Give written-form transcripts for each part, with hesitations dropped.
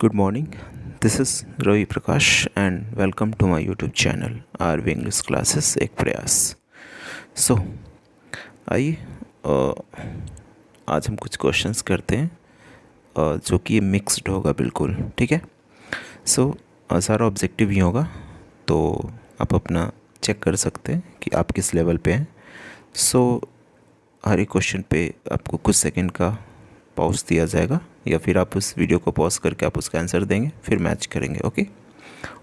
Good morning. This is Ravi Prakash and welcome to my YouTube channel RV English Classes एक प्रयास। So आइए आज हम कुछ क्वेश्चंस करते हैं जो कि मिक्स्ड होगा बिल्कुल, ठीक है। So सारा ऑब्जेक्टिव ही होगा, तो आप अपना चेक कर सकते हैं कि आप किस लेवल पे हैं। So हर एक क्वेश्चन पे आपको कुछ सेकंड का पॉज दिया जाएगा या फिर आप उस वीडियो को पॉज करके आप उसका आंसर देंगे, फिर मैच करेंगे, ओके।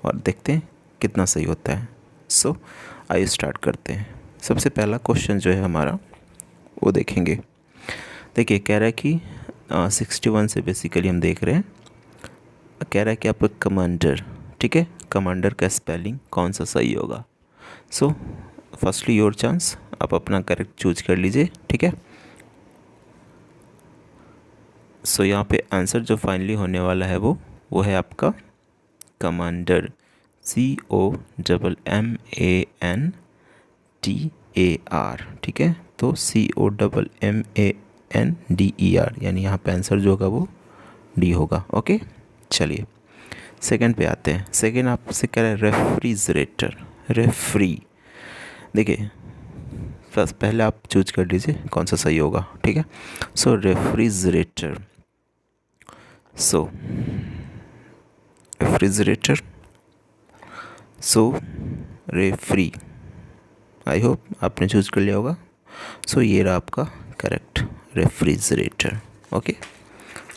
और देखते हैं कितना सही होता है। सो आइए स्टार्ट करते हैं। सबसे पहला क्वेश्चन जो है हमारा वो देखेंगे। देखिए कह रहा है कि 61 से बेसिकली हम देख रहे हैं, कह रहा है कि आपका कमांडर, ठीक है, कमांडर का स्पेलिंग कौन सा सही होगा। सो फर्स्टली योर चांस, आप अपना करेक्ट चूज कर लीजिए, ठीक है। सो यहाँ पे आंसर जो फाइनली होने वाला है वो है आपका कमांडर, COMMANDER, ठीक है। तो COMMANDER यानी यहाँ पे आंसर जो होगा वो डी होगा, ओके। चलिए सेकंड पे आते हैं। सेकंड आपसे कह रहा है रेफ्रिजरेटर, रेफ्री। देखिए पहले आप चूज कर लीजिए कौन सा सही होगा, ठीक है। So refrigerator, so refrigerator, so रेफ्री। आई होप आपने चूज कर लिया होगा। सो ये रहा आपका करेक्ट, रेफ्रिजरेटर, ओके।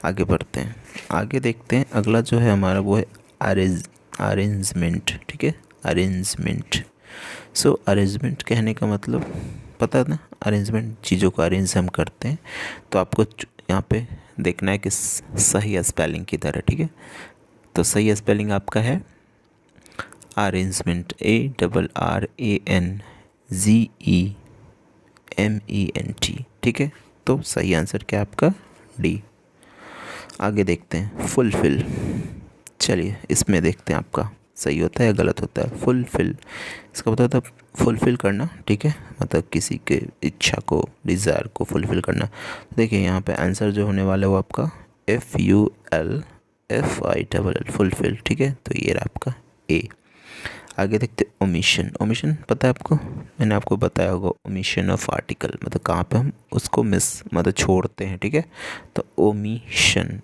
आगे बढ़ते हैं, आगे देखते हैं। अगला जो है हमारा वो है अरेंजमेंट, ठीक है, अरेंजमेंट। सो अरेंजमेंट कहने का मतलब पता है ना, अरेंजमेंट चीज़ों को अरेंज हम करते हैं। तो आपको यहाँ पे देखना है कि सही स्पेलिंग की तरह, ठीक है। तो सही स्पेलिंग आपका है अरेंजमेंट, ARRANZEMENT, ठीक है। तो सही आंसर क्या है आपका डी। आगे देखते हैं फुलफिल। चलिए इसमें देखते हैं आपका सही होता है या गलत होता है। फुलफिल, इसका मतलब होता है फुलफ़िल करना, ठीक है, मतलब किसी के इच्छा को, डिज़ायर को फुलफ़िल करना। देखिए यहाँ पे आंसर जो होने वाला है वो आपका FULFILL, फुलफ़िल, ठीक है। तो ये रहा आपका ए। आगे देखते ओमिशन। ओमिशन पता है आपको, मैंने आपको बताया होगा, ओमिशन ऑफ आर्टिकल मतलब कहाँ पे हम उसको मतलब छोड़ते हैं, ठीक है। तो ओमिशन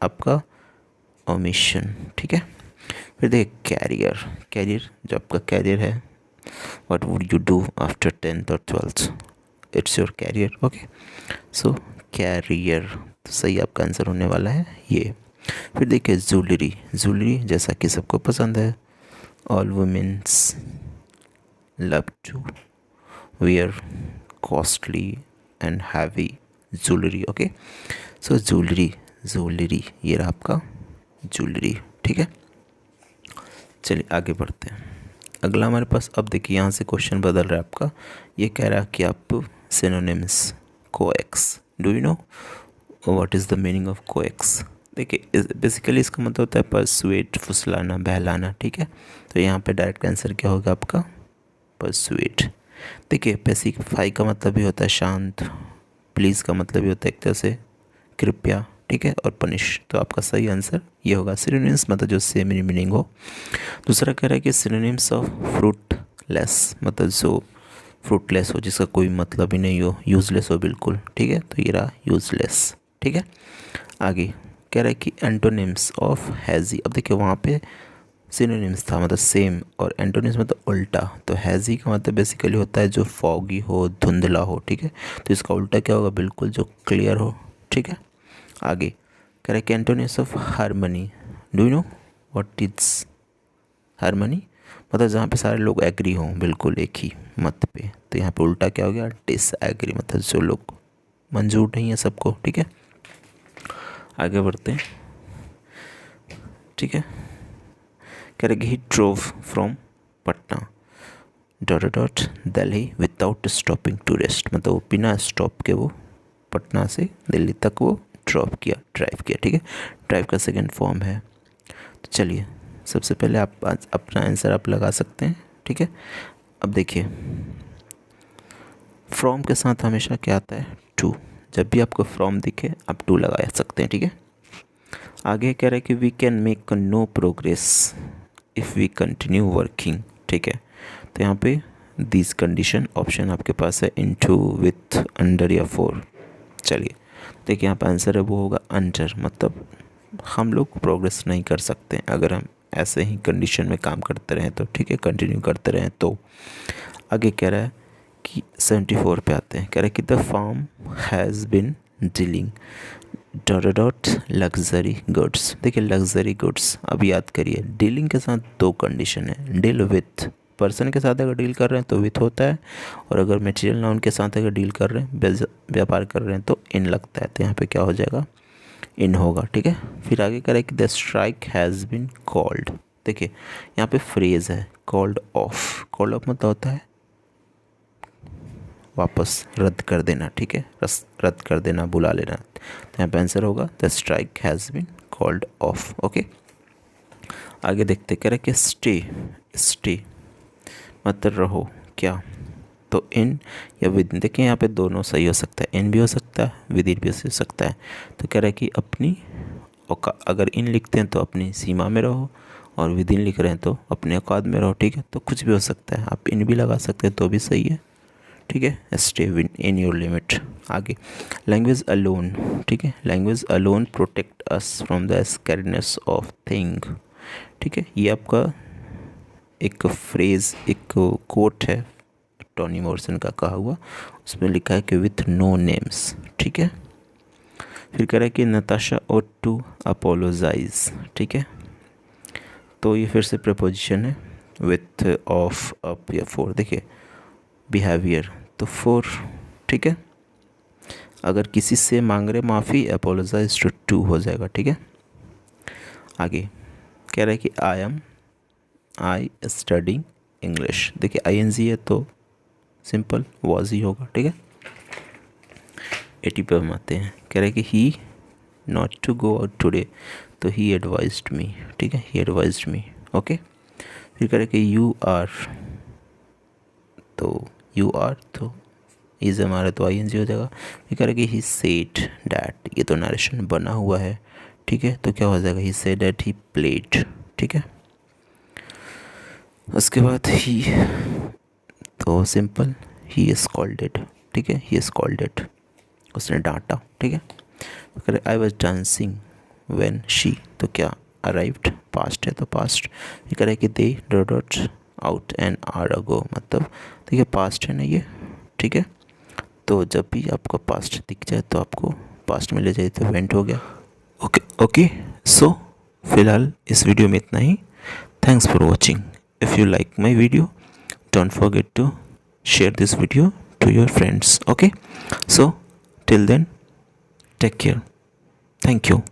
आपका ओमिशन, ठीक है। फिर देखिए कैरियर, कैरियर जो आपका कैरियर है, what would you do after 10th or 12th, it's your career, okay। so career, तो सही आपका आंसर होने वाला है ये। फिर देखिए ज्वेलरी, ज्वेलरी जैसा कि सबको पसंद है, all women's love to wear costly and heavy jewelry, okay। so jewellery, jewellery ये रहा आपका ज्वेलरी, ठीक है। चलिए आगे बढ़ते हैं। अगला हमारे पास, अब देखिए यहाँ से क्वेश्चन बदल रहा है आपका। ये कह रहा है कि आप synonyms, coax, do you know what is the meaning of coax. देखिए बेसिकली इसका मतलब होता है परसुएट, फुसलाना, बहलाना, ठीक है। तो यहाँ पे डायरेक्ट आंसर क्या होगा आपका परसुएट। देखिए पेसिफाई का मतलब भी होता है शांत, प्लीज़ का मतलब भी होता है एक तरह से कृपया, ठीक है, और पनिश। तो आपका सही आंसर ये होगा। सिनोनिम्स मतलब जो सेम मीनिंग हो। दूसरा कह रहा है कि सिनोनिम्स ऑफ फ्रूटलेस, मतलब जो फ्रूटलेस हो, जिसका कोई मतलब ही नहीं हो, यूजलेस हो बिल्कुल, ठीक है। तो ये रहा यूजलेस, ठीक है। आगे कह रहा है कि एंटोनिम्स ऑफ हैज़ी। अब देखिए वहाँ पे सिनोनिम्स था मतलब सेम, और एंटोनिम्स मतलब उल्टा। तो हैज़ी का मतलब बेसिकली होता है जो फॉगी हो, धुंधला हो, ठीक है। तो इसका उल्टा क्या होगा, बिल्कुल जो क्लियर हो, ठीक है। आगे कह रहा है कि antonyms of harmony, do you know what is harmony, मतलब जहाँ पे सारे लोग एग्री हों बिल्कुल एक ही मत पे। तो यहाँ पे उल्टा क्या हो गया, डिसएग्री, मतलब जो लोग मंजूर नहीं है सबको, ठीक है। आगे बढ़ते हैं, ठीक है। कह रहे कि he drove from Patna dot Delhi without stopping to rest, मतलब वो बिना स्टॉप के वो पटना से दिल्ली तक वो ड्राइव किया, ठीक है। ड्राइव का सेकंड फॉर्म है। तो चलिए सबसे पहले आप अपना आंसर आप लगा सकते हैं, ठीक है। अब देखिए फ्रॉम के साथ हमेशा क्या आता है, टू। जब भी आपको फ्रॉम दिखे आप टू लगा सकते हैं, ठीक है। आगे कह रहा है कि we can make no progress if we continue working, ठीक है। तो यहाँ पे दिस कंडीशन ऑप्शन आपके पास है इनटू, विथ, अंडर या फॉर। चलिए देखिए यहाँ पे आंसर है वो होगा अंडर, मतलब हम लोग प्रोग्रेस नहीं कर सकते अगर हम ऐसे ही कंडीशन में काम करते रहें तो, ठीक है, कंटिन्यू करते रहें तो। आगे कह रहा है कि 74 पे आते हैं, कह रहा है कि the firm has been dealing dot luxury goods. देखिए लग्जरी गुड्स, अब याद करिए डीलिंग के साथ दो कंडीशन है, डील विथ, पर्सन के साथ अगर डील कर रहे हैं तो विथ होता है, और अगर मटेरियल नाउन के साथ अगर डील कर रहे हैं, व्यापार कर रहे हैं तो इन लगता है, तो यहाँ पे क्या हो जाएगा, इन होगा, ठीक है। फिर आगे करें कि the strike has been called. देखिए यहाँ पे फ्रेज है कॉल्ड ऑफ, कॉल्ड ऑफ मतलब होता है वापस रद्द कर देना, ठीक है, रद्द कर देना, बुला लेना। तो यहाँ पे आंसर होगा the strike has been called off. Okay, आगे देखते कह रहे कि स्टे, स्टे मतलब रहो क्या, तो इन या विद इन। देखिए यहाँ पे दोनों सही हो सकता है, इन भी हो सकता है, विद इन भी हो सकता है। तो कह रहा है कि अपनी अगर इन लिखते हैं तो अपनी सीमा में रहो, और विद इन लिख रहे हैं तो अपने औकात में रहो, ठीक है। तो कुछ भी हो सकता है, आप इन भी लगा सकते हैं तो भी सही है, ठीक है, स्टे इन योर लिमिट। आगे लैंग्वेज अलोन, ठीक है, language alone protect us from the scariness of thing, ठीक है। ये आपका एक फ्रेज़, एक कोट है टोनी मॉर्सन का कहा हुआ, उसमें लिखा है कि विथ नो नेम्स, ठीक है। फिर कह रहा है कि नताशा ought टू अपोलोजाइज, ठीक है। तो ये फिर से प्रपोजिशन है विथ, ऑफ, अप या फॉर। देखिए बिहेवियर तो फॉर, ठीक है। अगर किसी से मांग रहे माफ़ी, अपोलोजाइज टू हो जाएगा, ठीक है। आगे कह रहा है कि आई स्टडिंग इंग्लिश। देखिए ING है तो सिंपल वॉज ही होगा, ठीक है। 80 पे हम आते हैं, कह रहे हैं कि he not to go out today, तो ही एडवाइज्ड मी, ठीक है, ही एडवाइज्ड मी। ओके, फिर कह रहे हैं कि यू आर, तो यू आर तो इज हमारा तो ING हो जाएगा। फिर कह रहे हैं कि ही सेड डैट, ये तो नरेशन बना हुआ है, ठीक है, तो क्या हो जाएगा, he said that he played, ठीक है। उसके बाद ही, तो सिंपल ही इज स्कॉल्डेड, ठीक है, ही इज स्कॉल्डेड, उसने डांटा, ठीक है। अगर I was dancing when she, तो क्या अराइव्ड, पास्ट है तो पास्ट। ये कह रहे कि they dot out an hour ago, मतलब देखिए पास्ट है ना ये, ठीक है। तो जब भी आपको पास्ट दिख जाए तो आपको पास्ट में ले जाए, तो वेंट हो गया। ओके ओके, सो फिलहाल इस वीडियो में इतना ही। Thanks for watching. If you like my video, don't forget to share this video to your friends. Okay, so till then, take care. Thank you.